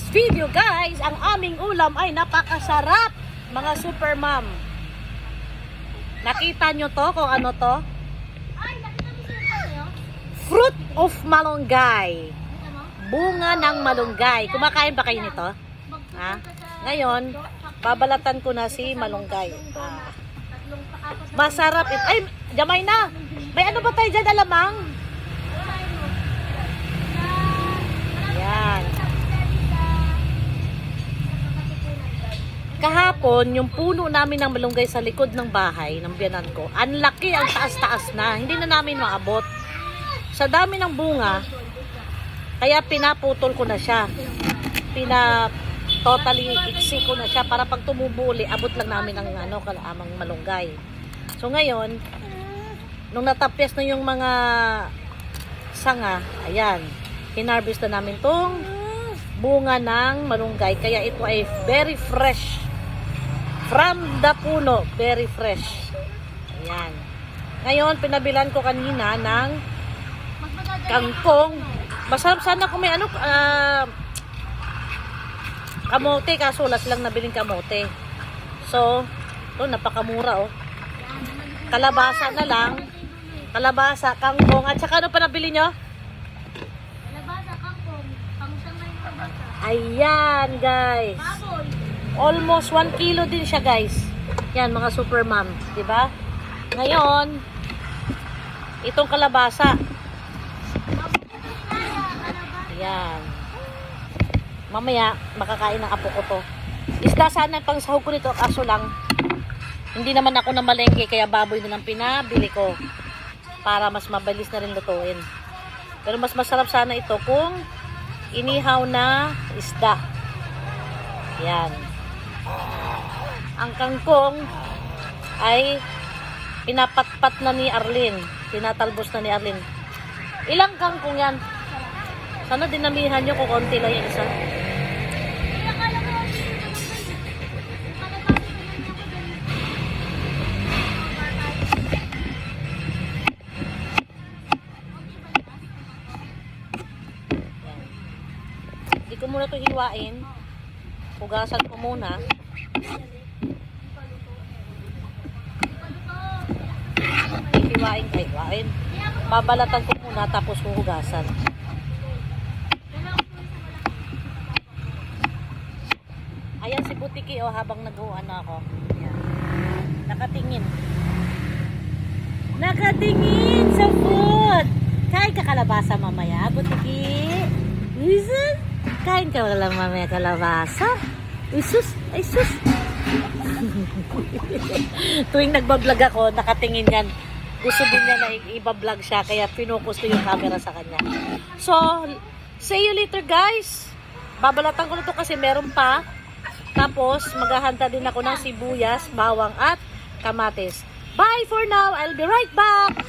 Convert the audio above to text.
video guys, ang aming ulam ay napakasarap, mga super mom. Nakita nyo to kung ano to? Fruit of malunggay. Bunga ng malunggay. Kumakain ba kayo nito? Ha? Ngayon, babalatan ko na si malunggay. Masarap ito. Ay, jamay na. May ano ba tayo dyan, alamang? Yan. Kahapon, yung puno namin ng malunggay sa likod ng bahay ng biyanan ko, ang laki, ang taas-taas na. Hindi na namin maabot. Sa dami ng bunga, kaya pinaputol ko na siya. Totally iksi ko na siya para pag tumubo uli, abot lang namin ng kalaamang malunggay. So ngayon, nung natapyas na yung mga sanga, ayan, hinarvest na namin tong bunga ng malunggay. Kaya ito ay very fresh. From the puno, very fresh. Ayan. Ngayon, pinabilan ko kanina ng kangkong. Masarap sana kung may kamote, kaso wala silang nabiling kamote. So, ito, napakamura, oh. Kalabasa na lang. Kalabasa, kangkong. At saka ano pa nabili nyo? Kalabasa, kangkong. Pangsamay ng bata. Ayan, guys. Baboy. Almost 1 kilo din siya, guys. Yan, mga super mom. Diba? Ngayon, itong kalabasa. Ayan. Mamaya, makakain ng apo ko to. Isda sana pang sahog ko nito. Kaso lang, hindi naman ako na malengke. Kaya baboy na lang pinabili ko. Para mas mabilis na rin lutuin. Pero mas masarap sana ito kung inihaw na isda. Yan. Ang kangkong ay pinapatpat na ni Arlene. Tinatalbos na ni Arlene. Ilang kangkong yan? Sana dinamihan nyo kung konti lang yung isa. Hindi ko muna ito hiwain. Hugasan ko muna. Hiwain. Babalatan ko muna tapos huhugasan. Ayan si Butiki habang nag-uano ako. Ayan. Nakatingin. Nakatingin sa food. Kain ka kalabasa mamaya, Butiki. Listen. Kain ka wala mamaya kalabasa. Ay sus. Tuwing nagbablog ako, nakatingin yan. Gusto din niya na ibablog siya, kaya pinukus ko yung camera sa kanya. So, see you later guys. Babalatan ko na to kasi meron pa. Tapos, maghahanda din ako ng sibuyas, bawang at kamatis. Bye for now. I'll be right back.